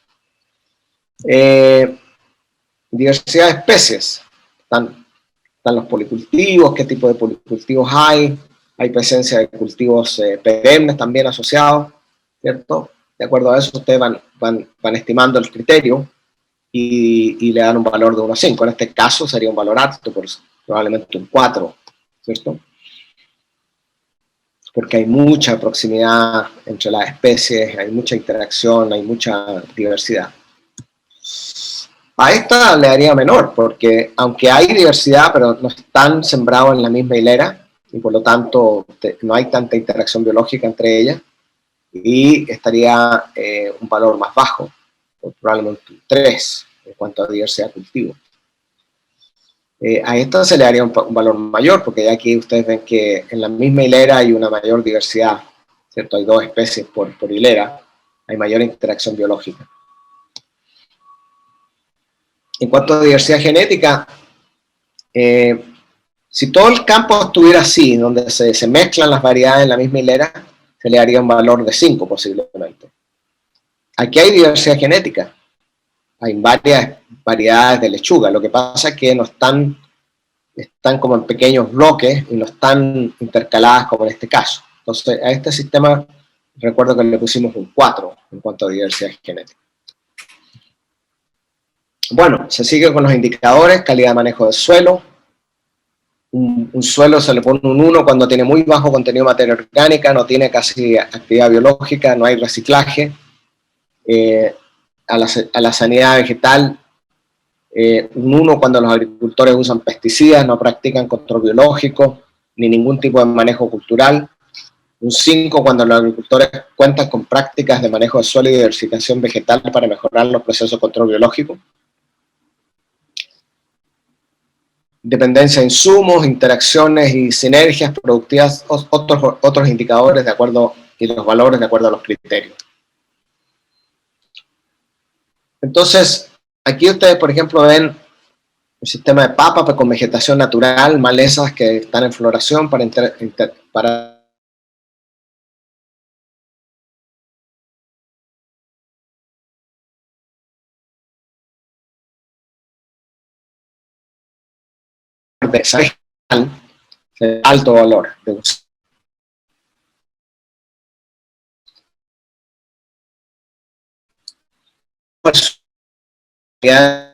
Diversidad de especies. Están los policultivos, qué tipo de policultivos hay presencia de cultivos perennes también asociados, ¿cierto? De acuerdo a eso ustedes van estimando el criterio y le dan un valor de 1 a 5. En este caso sería un valor alto, probablemente un 4, ¿cierto? Porque hay mucha proximidad entre las especies, hay mucha interacción, hay mucha diversidad. A esta le daría menor, porque aunque hay diversidad, pero no están sembrados en la misma hilera, y por lo tanto no hay tanta interacción biológica entre ellas, y estaría un valor más bajo, probablemente un 3 en cuanto a diversidad de cultivo. A esta se le daría un valor mayor, porque ya aquí ustedes ven que en la misma hilera hay una mayor diversidad, ¿cierto? Hay 2 especies por hilera, hay mayor interacción biológica. En cuanto a diversidad genética, si todo el campo estuviera así, donde se mezclan las variedades en la misma hilera, se le daría un valor de 5 posiblemente. Aquí hay diversidad genética, hay varias variedades de lechuga, lo que pasa es que no están como en pequeños bloques y no están intercaladas como en este caso. Entonces a este sistema recuerdo que le pusimos un 4 en cuanto a diversidad genética. Bueno, se sigue con los indicadores, calidad de manejo del suelo. Un suelo se le pone un 1 cuando tiene muy bajo contenido de materia orgánica, no tiene casi actividad biológica, no hay reciclaje. A la sanidad vegetal, un 1 cuando los agricultores usan pesticidas, no practican control biológico, ni ningún tipo de manejo cultural. Un 5 cuando los agricultores cuentan con prácticas de manejo de suelo y diversificación vegetal para mejorar los procesos de control biológico. Dependencia de insumos, interacciones y sinergias productivas, otros indicadores de acuerdo, y los valores de acuerdo a los criterios. Entonces, aquí ustedes, por ejemplo, ven un sistema de papas con vegetación natural, malezas que están en floración para de alto valor de uso.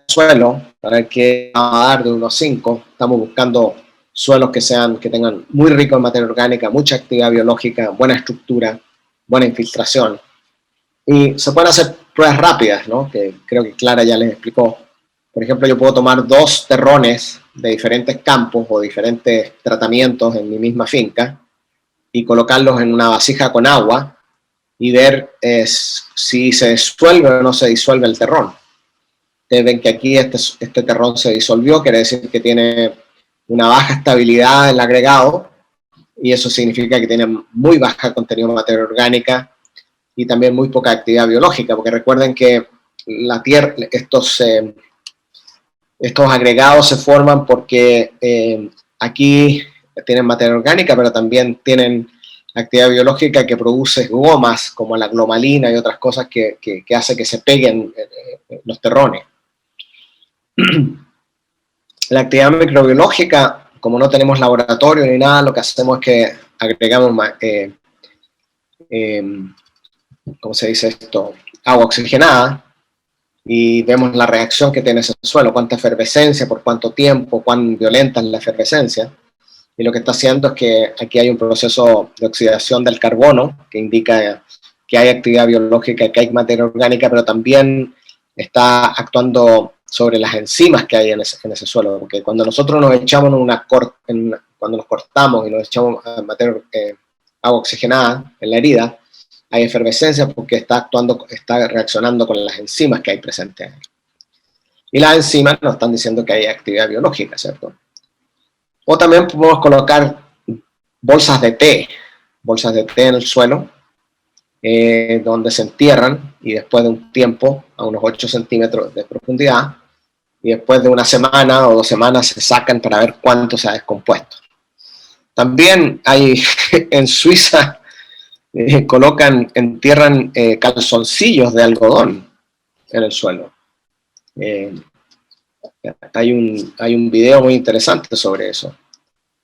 Suelo, para el que vamos a dar de unos 5, estamos buscando suelos que tengan muy rico en materia orgánica, mucha actividad biológica, buena estructura, buena infiltración. Y se pueden hacer pruebas rápidas, ¿no? Que creo que Clara ya les explicó, por ejemplo, yo puedo tomar 2 terrones de diferentes campos o diferentes tratamientos en mi misma finca y colocarlos en una vasija con agua y ver si se disuelve o no se disuelve el terrón. Ustedes ven que aquí este terrón se disolvió, quiere decir que tiene una baja estabilidad el agregado, y eso significa que tiene muy baja contenido de materia orgánica y también muy poca actividad biológica, porque recuerden que la tierra, estos agregados se forman porque aquí tienen materia orgánica, pero también tienen actividad biológica que produce gomas, como la glomalina y otras cosas que hace que se peguen los terrones. La actividad microbiológica, como no tenemos laboratorio ni nada, lo que hacemos es que agregamos, ¿cómo se dice esto? Agua oxigenada, y vemos la reacción que tiene ese suelo, cuánta efervescencia, por cuánto tiempo, cuán violenta es la efervescencia. Y lo que está haciendo es que aquí hay un proceso de oxidación del carbono que indica que hay actividad biológica, que hay materia orgánica, pero también está actuando sobre las enzimas que hay en ese suelo, porque cuando nosotros nos echamos cuando nos cortamos y nos echamos agua oxigenada en la herida, hay efervescencia porque está reaccionando con las enzimas que hay presentes ahí. Y las enzimas nos están diciendo que hay actividad biológica, ¿cierto? O también podemos colocar bolsas de té en el suelo, donde se entierran y después de un tiempo, a unos 8 centímetros de profundidad, y después de una semana o 2 semanas se sacan para ver cuánto se ha descompuesto. También hay en Suiza, entierran calzoncillos de algodón en el suelo. Hay un video muy interesante sobre eso.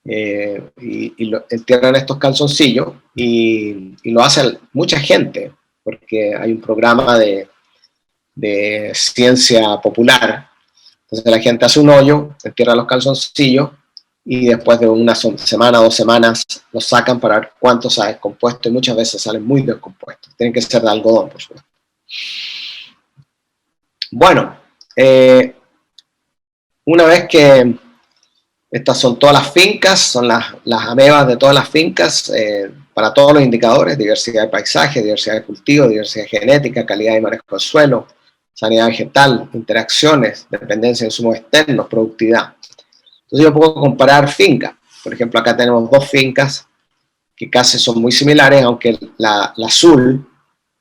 Y entierran estos calzoncillos y lo hace mucha gente, porque hay un programa de ciencia popular. Entonces la gente hace un hoyo, entierra los calzoncillos y después de una semana o 2 semanas los sacan para ver cuánto se ha descompuesto, y muchas veces salen muy descompuestos. Tienen que ser de algodón, por supuesto. Bueno, una vez que estas son todas las fincas, son las amebas de todas las fincas, para todos los indicadores: diversidad de paisaje, diversidad de cultivo, diversidad genética, calidad y manejo del suelo, sanidad vegetal, interacciones, dependencia de insumos externos, productividad. Entonces yo puedo comparar fincas. Por ejemplo, acá tenemos 2 fincas que casi son muy similares, aunque la azul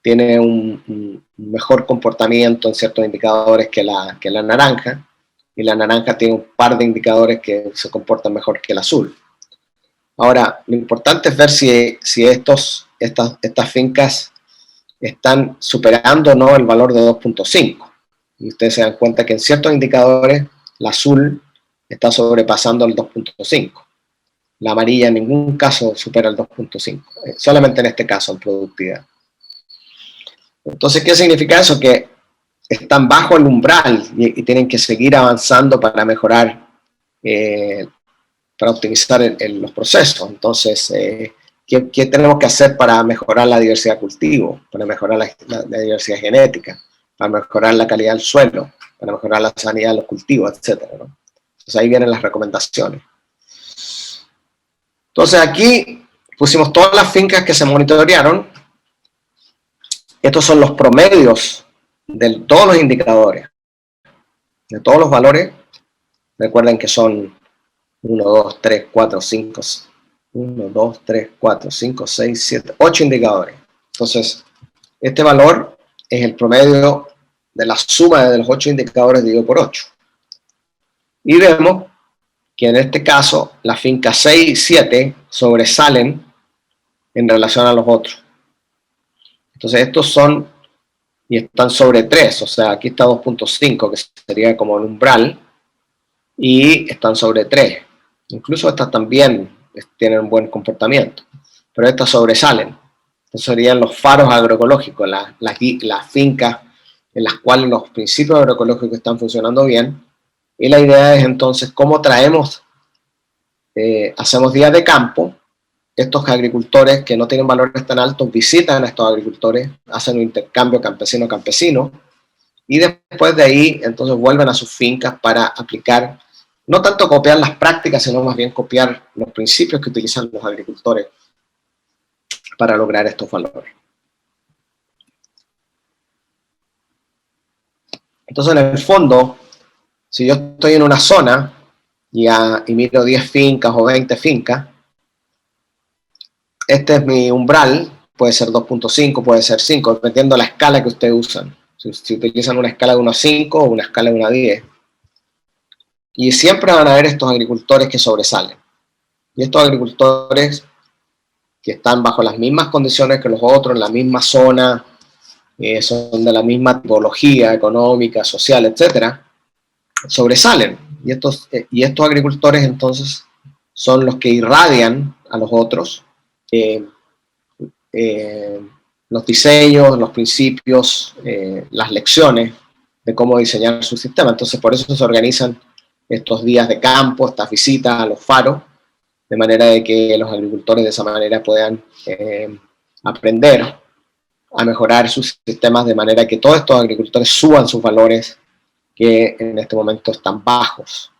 tiene un mejor comportamiento en ciertos indicadores que la naranja, y la naranja tiene un par de indicadores que se comportan mejor que el azul. Ahora, lo importante es ver si estas fincas están superando o no el valor de 2.5. Y ustedes se dan cuenta que en ciertos indicadores la azul está sobrepasando el 2.5. La amarilla en ningún caso supera el 2.5, solamente en este caso en productividad. Entonces, ¿qué significa eso? Que están bajo el umbral y tienen que seguir avanzando para mejorar, para optimizar los procesos. Entonces, ¿qué tenemos que hacer para mejorar la diversidad de cultivo, para mejorar la diversidad genética, para mejorar la calidad del suelo, para mejorar la sanidad de los cultivos, etcétera, ¿no? Entonces ahí vienen las recomendaciones. Entonces aquí pusimos todas las fincas que se monitorearon. Estos son los promedios de todos los indicadores, de todos los valores. Recuerden que son 1, 2, 3, 4, 5, 1, 2, 3, 4, 5, 6, 7, 8 indicadores. Entonces, este valor es el promedio de la suma de los 8 indicadores dividido por 8. Y vemos que en este caso las fincas 6 y 7 sobresalen en relación a los otros. Entonces estos son, y están sobre 3, o sea, aquí está 2.5, que sería como el umbral, y están sobre 3. Incluso estas también tienen un buen comportamiento, pero estas sobresalen. Estos serían los faros agroecológicos, las fincas en las cuales los principios agroecológicos están funcionando bien. Y la idea es entonces cómo traemos, hacemos días de campo. Estos agricultores que no tienen valores tan altos visitan a estos agricultores, hacen un intercambio campesino-campesino, y después de ahí entonces vuelven a sus fincas para aplicar, no tanto copiar las prácticas, sino más bien copiar los principios que utilizan los agricultores para lograr estos valores. Entonces, en el fondo, si yo estoy en una zona y miro 10 fincas o 20 fincas, este es mi umbral, puede ser 2.5, puede ser 5, dependiendo de la escala que ustedes usan. Si utilizan una escala de 1 a 5 o una escala de 1 a 10. Y siempre van a haber estos agricultores que sobresalen. Y estos agricultores que están bajo las mismas condiciones que los otros, en la misma zona, son de la misma tipología económica, social, etcétera, sobresalen. Y estos agricultores entonces son los que irradian a los otros los diseños, los principios, las lecciones de cómo diseñar su sistema. Entonces, por eso se organizan estos días de campo, estas visitas a los faros, de manera de que los agricultores de esa manera puedan aprender a mejorar sus sistemas de manera que todos estos agricultores suban sus valores que en este momento están bajos.